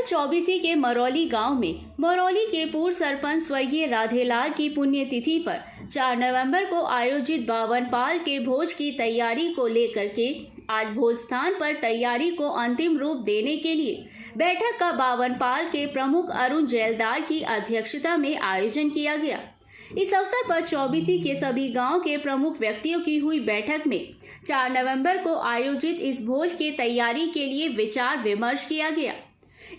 चौबीसी के मरौली गांव में मरौली के पूर्व सरपंच स्वर्गीय राधेलाल की पुण्यतिथि पर 4 नवंबर को आयोजित बावन पाल के भोज की तैयारी को लेकर के आज भोज स्थान पर तैयारी को अंतिम रूप देने के लिए बैठक का बावन पाल के प्रमुख अरुण जैलदार की अध्यक्षता में आयोजन किया गया। इस अवसर पर चौबीसी के सभी गांव के प्रमुख व्यक्तियों की हुई बैठक में 4 नवंबर को आयोजित इस भोज के तैयारी के लिए विचार विमर्श किया गया।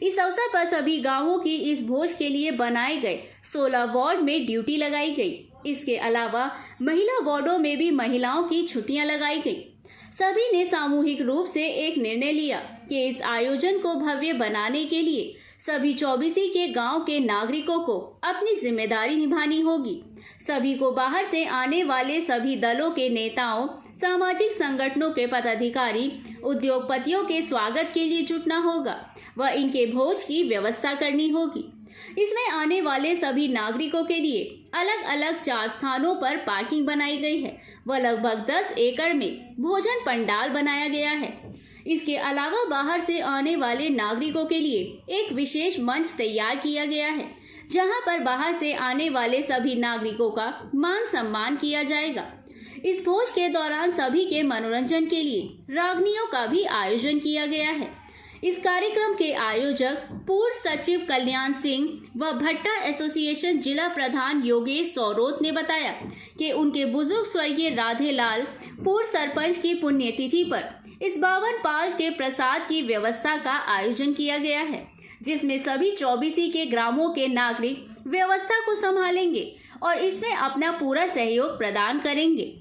इस अवसर पर सभी गांवों की इस भोज के लिए बनाए गए 16 वार्ड में ड्यूटी लगाई गई। इसके अलावा महिला वार्डों में भी महिलाओं की छुट्टियां लगाई गई। सभी ने सामूहिक रूप से एक निर्णय लिया कि इस आयोजन को भव्य बनाने के लिए सभी चौबीसी के गांव के नागरिकों को अपनी जिम्मेदारी निभानी होगी। सभी को बाहर से आने वाले सभी दलों के नेताओं, सामाजिक संगठनों के पदाधिकारी, उद्योगपतियों के स्वागत के लिए जुटना होगा व इनके भोज की व्यवस्था करनी होगी। इसमें आने वाले सभी नागरिकों के लिए अलग अलग 4 स्थानों पर पार्किंग बनाई गई है व लगभग 10 एकड़ में भोजन पंडाल बनाया गया है। इसके अलावा बाहर से आने वाले नागरिकों के लिए एक विशेष मंच तैयार किया गया है, जहां पर बाहर से आने वाले सभी नागरिकों का मान सम्मान किया जाएगा। इस भोज के दौरान सभी के मनोरंजन के लिए रागनियों का भी आयोजन किया गया है। इस कार्यक्रम के आयोजक पूर्व सचिव कल्याण सिंह व भट्टा एसोसिएशन जिला प्रधान योगेश सौरोत ने बताया कि उनके बुजुर्ग स्वर्गीय राधेलाल पूर्व सरपंच की पुण्यतिथि पर इस बावन पाल के प्रसाद की व्यवस्था का आयोजन किया गया है, जिसमें सभी चौबीसी के ग्रामों के नागरिक व्यवस्था को संभालेंगे और इसमें अपना पूरा सहयोग प्रदान करेंगे।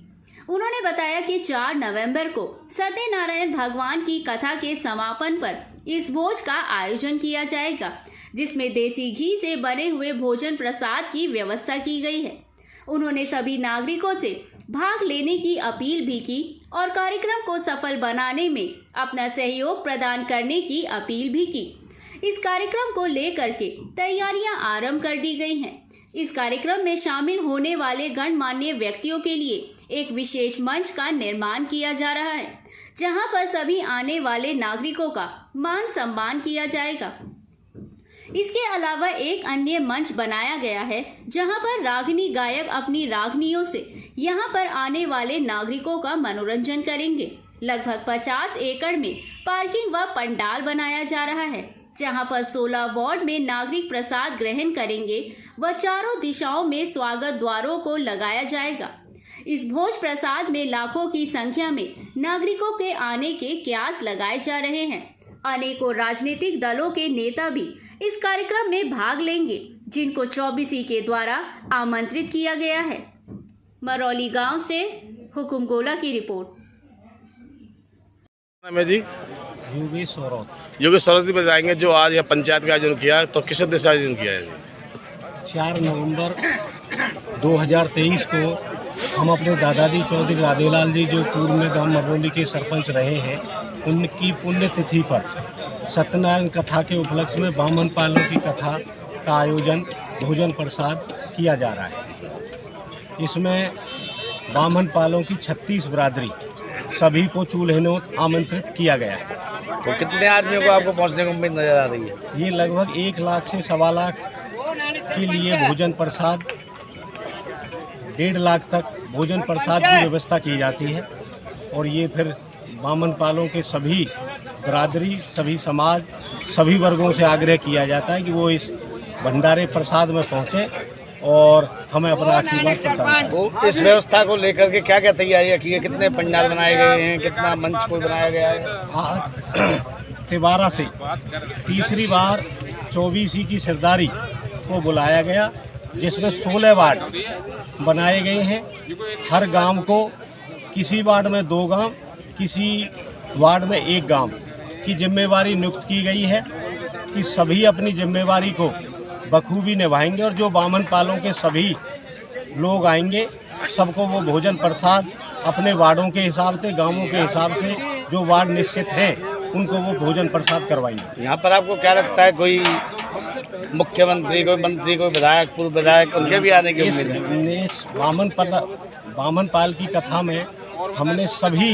उन्होंने बताया कि 4 नवंबर को सत्यनारायण भगवान की कथा के समापन पर इस भोज का आयोजन किया जाएगा, जिसमें देसी घी से बने हुए भोजन प्रसाद की व्यवस्था की गई है। उन्होंने सभी नागरिकों से भाग लेने की अपील भी की और कार्यक्रम को सफल बनाने में अपना सहयोग प्रदान करने की अपील भी की। इस कार्यक्रम को लेकर के तैयारियां आरंभ कर दी गई हैं। इस कार्यक्रम में शामिल होने वाले गणमान्य व्यक्तियों के लिए एक विशेष मंच का निर्माण किया जा रहा है, जहां पर सभी आने वाले नागरिकों का मान सम्मान किया जाएगा। इसके अलावा एक अन्य मंच बनाया गया है, जहां पर रागिनी गायक अपनी रागनियों से यहां पर आने वाले नागरिकों का मनोरंजन करेंगे। लगभग 50 एकड़ में पार्किंग व पंडाल बनाया जा रहा है, जहां पर 16 वार्ड में नागरिक प्रसाद ग्रहण करेंगे व चारों दिशाओं में स्वागत द्वारों को लगाया जाएगा। इस भोज प्रसाद में लाखों की संख्या में नागरिकों के आने के कयास लगाए जा रहे हैं। अनेकों राजनीतिक दलों के नेता भी इस कार्यक्रम में भाग लेंगे, जिनको चौबीसी के द्वारा आमंत्रित किया गया है। मरौली गांव से हुकुम गोला की रिपोर्ट। जी योगेश सौरत जी बताएंगे, जो आज यह पंचायत का आयोजन किया तो किस उद्देश्य से आयोजन किया है? 4 नवंबर 2023 को हम अपने दादाजी चौधरी राधेलाल जी, जो पूर्व में गांव मरौली के सरपंच रहे हैं, उनकी पुण्यतिथि पर सत्यनारायण कथा के उपलक्ष्य में बावन पालों की कथा का आयोजन भोजन प्रसाद किया जा रहा है। इसमें बावन पालों की 36 बरादरी सभी को चूल्हेनोत आमंत्रित किया गया है। तो कितने आदमियों को आपको पहुंचने की उम्मीद नजर आ रही है? ये लगभग 1 लाख से 1.25 लाख के लिए भोजन प्रसाद, 1.5 लाख तक भोजन प्रसाद की व्यवस्था की जाती है। और ये फिर बावन पालों के सभी बरादरी, सभी समाज, सभी वर्गों से आग्रह किया जाता है कि वो इस भंडारे प्रसाद में पहुँचे और हमें अपना आशीर्वाद प्रदान करें। तो इस व्यवस्था को लेकर के क्या क्या तैयारियां की है? कितने पंडाल बनाए गए हैं? कितना मंच कोई बनाया गया है? आज तिबारा से तीसरी बार चौबीसी की सरदारी को बुलाया गया, जिसमें 16 वार्ड बनाए गए हैं। हर गांव को, किसी वार्ड में 2 गांव, किसी वार्ड में 1 गांव की जिम्मेवारी नियुक्त की गई है कि सभी अपनी जिम्मेवारी को बखूबी निभाएंगे और जो बावन पालों के सभी लोग आएंगे, सबको वो भोजन प्रसाद अपने वार्डों के हिसाब से, गांवों के हिसाब से जो वार्ड निश्चित हैं, उनको वो भोजन प्रसाद करवाएंगे। यहाँ पर आपको क्या लगता है, कोई मुख्यमंत्री, कोई मंत्री, कोई विधायक, पूर्व विधायक, उनके भी आने की उम्मीद है? इस बावन पाल की कथा में हमने सभी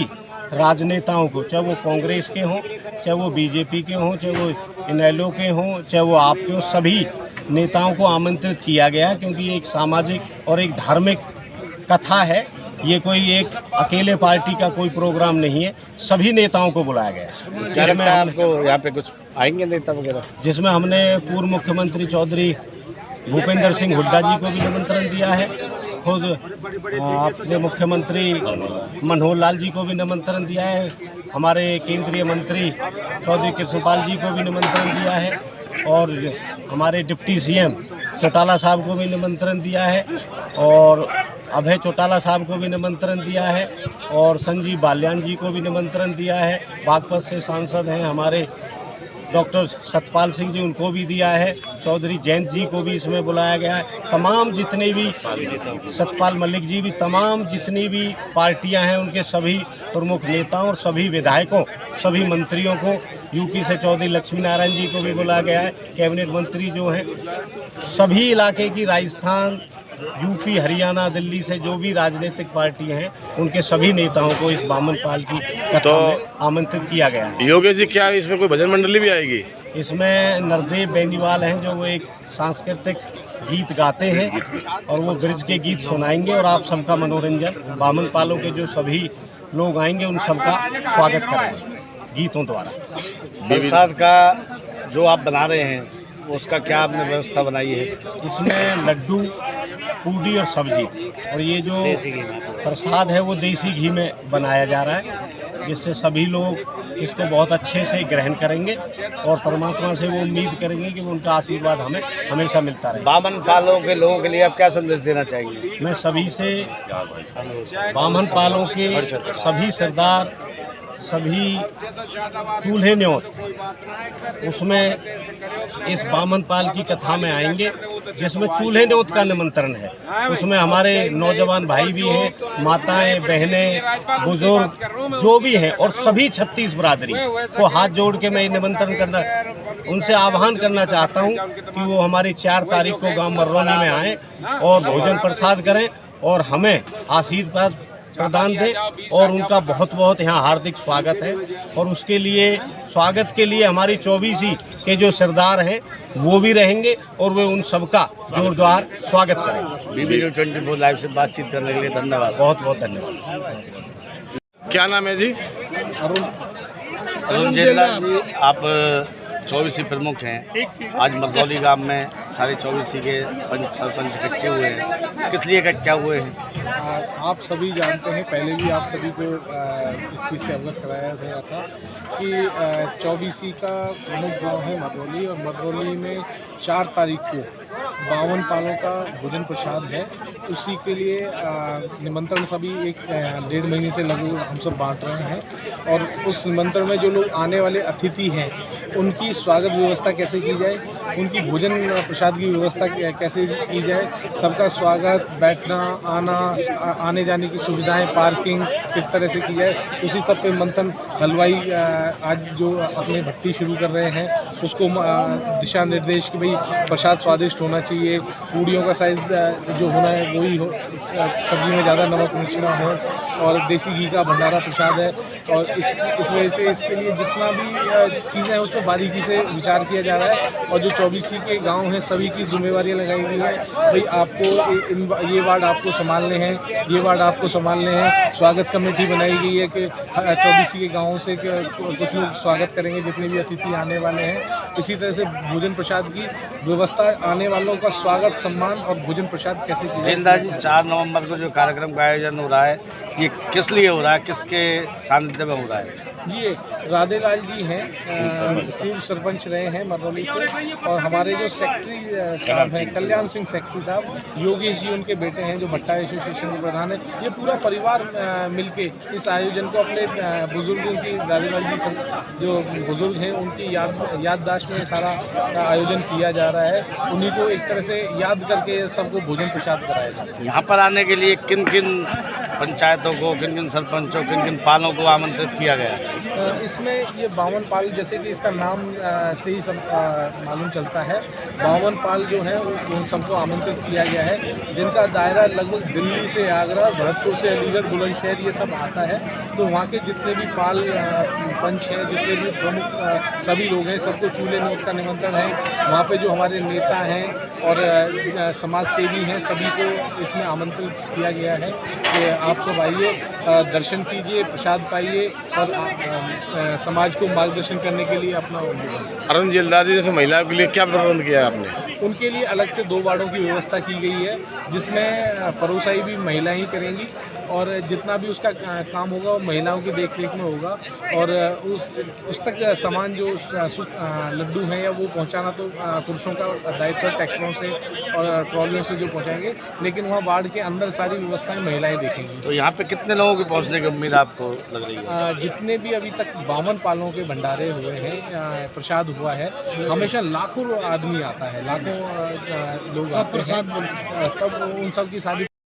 राजनेताओं को, चाहे वो कांग्रेस के हों, चाहे वो बीजेपी के हों, चाहे वो इनेलो के हों, चाहे वो आपके हों, सभी नेताओं को आमंत्रित किया गया है, क्योंकि ये एक सामाजिक और एक धार्मिक कथा है। ये कोई एक अकेले पार्टी का कोई प्रोग्राम नहीं है, सभी नेताओं को बुलाया गया है। क्या लगता है आपको यहाँ पे कुछ आएंगे नेता वगैरह? जिसमें हमने पूर्व मुख्यमंत्री चौधरी भूपेंद्र सिंह हुड्डा जी को भी निमंत्रण दिया है, खुद अपने मुख्यमंत्री मनोहर लाल जी को भी निमंत्रण दिया है, हमारे केंद्रीय मंत्री चौधरी कृष्णपाल जी को भी निमंत्रण दिया है, और हमारे डिप्टी सीएम चौटाला साहब को भी निमंत्रण दिया है, और अभय चौटाला साहब को भी निमंत्रण दिया है, और संजीव बाल्यान जी को भी निमंत्रण दिया है। बागपत से सांसद हैं हमारे डॉक्टर सतपाल सिंह जी, उनको भी दिया है। चौधरी जयंत जी को भी इसमें बुलाया गया है। तमाम जितने भी, सतपाल मलिक जी भी, तमाम जितनी भी पार्टियां हैं उनके सभी प्रमुख नेताओं और सभी विधायकों, सभी मंत्रियों को, यूपी से चौधरी लक्ष्मी नारायण जी को भी बुलाया गया है। कैबिनेट मंत्री जो हैं सभी इलाके की, राजस्थान, यूपी, हरियाणा, दिल्ली से जो भी राजनीतिक पार्टियां हैं उनके सभी नेताओं को इस बामन पाल की कथा में आमंत्रित किया गया है। योगेश जी, क्या इसमें कोई भजन मंडली भी आएगी? इसमें नरदेव बेनीवाल हैं जो वो एक सांस्कृतिक गीत गाते हैं और वो ब्रिज के गीत सुनाएंगे और आप सबका मनोरंजन, बामन पालों के जो सभी लोग आएंगे उन सबका स्वागत करेंगे गीतों द्वारा। प्रसाद का जो आप बना रहे हैं उसका क्या आपने व्यवस्था बनाई है? इसमें लड्डू, पूड़ी और सब्जी, और ये जो प्रसाद है वो देसी घी में बनाया जा रहा है, जिससे सभी लोग इसको बहुत अच्छे से ग्रहण करेंगे और परमात्मा से वो उम्मीद करेंगे कि उनका आशीर्वाद हमें हमेशा मिलता रहे। बामन पालों के लोगों के लिए आप क्या संदेश देना चाहेंगे? मैं सभी से, बामन पालों के सभी सरदार, सभी चूल्हे न्योत उसमें इस बामन पाल की कथा में आएंगे, जिसमें चूल्हे न्योत का निमंत्रण है। उसमें हमारे नौजवान भाई भी हैं, माताएं, बहनें, बुजुर्ग जो भी हैं, और सभी 36 बरादरी को हाथ जोड़ के मैं निमंत्रण करना, उनसे आह्वान करना चाहता हूं कि वो हमारी 4 तारीख को गांव मर्रौनी में आएँ और भोजन प्रसाद करें और हमें आशीर्वाद प्रदान दें, और उनका बहुत बहुत यहाँ हार्दिक स्वागत है। और उसके लिए, स्वागत के लिए हमारी 24 के जो सरदार हैं वो भी रहेंगे और वे उन सबका जोरदार स्वागत करेंगे। बीबी न्यूज़ 24 लाइव से बातचीत करने के लिए धन्यवाद। बहुत बहुत धन्यवाद। क्या नाम है जी? अरुण जेलदार जी, आप 24 प्रमुख हैं। आज मरदौली गांव में सारे 24 के सरपंच इकट्ठे हुए हैं, किस लिए इकट्ठा हुए हैं? आप सभी जानते हैं, पहले भी आप सभी को इस चीज़ से अवगत कराया गया था कि 24 का प्रमुख गांव है मरदौली, और मरदौली में 4 तारीख को बावन पालों का भोजन प्रसाद है। उसी के लिए निमंत्रण सभी 1-1.5 महीने से लगभग हम सब बांट रहे हैं, और उस निमंत्रण में जो लोग आने वाले अतिथि हैं उनकी स्वागत व्यवस्था कैसे की जाए, उनकी भोजन प्रसाद की व्यवस्था कैसे की जाए, सबका स्वागत, बैठना, आने जाने की सुविधाएं, पार्किंग किस तरह से की जाए, उसी सब पे मंथन। हलवाई आज जो अपने भट्टी शुरू कर रहे हैं उसको दिशा निर्देश कि भाई प्रसाद स्वादिष्ट होना चाहिए, पूड़ियों का साइज़ जो होना है वही हो, सब्जी में ज़्यादा नमक मिर्च ना हो, और देसी घी का भंडारा प्रसाद है। और इस वजह से इसके लिए जितना भी चीज़ें हैं उस पर बारीकी से विचार किया जा रहा है, और जो 24 के गांव हैं सभी की जिम्मेवारियां लगाई गई है। भाई आपको ये वार्ड आपको संभालने हैं, ये वार्ड आपको संभालने हैं। स्वागत कमेटी बनाई गई है कि 24 के गाँवों से कुछ लोग स्वागत करेंगे जितने भी अतिथि आने वाले हैं। इसी तरह से भोजन प्रसाद की व्यवस्था, आने वालों का स्वागत, सम्मान और भोजन प्रसाद कैसे किया जाए। 4 नवंबर को जो कार्यक्रम का आयोजन हो रहा है, ये किस लिए हो रहा है, किसके सानिध्य में हो रहा है? जी, राधे लाल जी हैं, पूर्व सरपंच रहे हैं मरदौली से, और हमारे जो सेक्रेटरी साहब हैं, कल्याण सिंह सेक्रेटरी साहब, योगेश जी उनके बेटे हैं जो भट्टा एसोसिएशन के प्रधान हैं। ये पूरा परिवार मिलके इस आयोजन को अपने बुजुर्गों की, राधे लाल जी जो बुजुर्ग हैं उनकी याददाश्त में सारा आयोजन किया जा रहा है। उन्हीं को एक तरह से याद करके सबको भोजन प्रसाद कराया जाता है। यहाँ पर आने के लिए किन किन पंचायतों को, किन किन सरपंचों, किन किन पालों को आमंत्रित किया गया? इसमें ये 52 पाल, जैसे कि इसका नाम से ही सब मालूम चलता है, 52 पाल जो है उन सबको आमंत्रित किया गया है, जिनका दायरा लगभग दिल्ली से आगरा, भरतपुर से अलीगढ़, बुलंदशहर ये सब आता है। तो वहाँ के जितने भी पाल पंच हैं, जितने भी प्रमुख सभी लोग हैं, सबको चूल्हे नोट का निमंत्रण है। वहाँ पे जो हमारे नेता हैं और समाज सेवी हैं, सभी को इसमें आमंत्रित किया गया है कि आप सब आइए, दर्शन कीजिए, प्रसाद पाइए और समाज को मार्गदर्शन करने के लिए अपना अरुण जेलदार जी जैसे महिलाओं के लिए क्या प्रबंध किया है आपने? उनके लिए अलग से 2 वार्डों की व्यवस्था की गई है, जिसमें परोसाई भी महिलाएं ही करेंगी और जितना भी उसका काम होगा वो महिलाओं की देखरेख में होगा। और उस तक सामान जो लड्डू हैं या वो पहुंचाना तो पुरुषों का दायित्व, ट्रैक्टरों से और ट्रॉलियों से जो पहुंचाएंगे, लेकिन वहाँ वार्ड के अंदर सारी व्यवस्थाएं महिलाएं देखेंगी। तो यहाँ पे कितने लोगों के पहुँचने की उम्मीद आपको लग रही है? जितने भी अभी तक 52 पालों के भंडारे हुए हैं, प्रसाद हुआ है, हमेशा लाखों आदमी आता है, लाखों लोग आते हैं, तब उन सब की सारी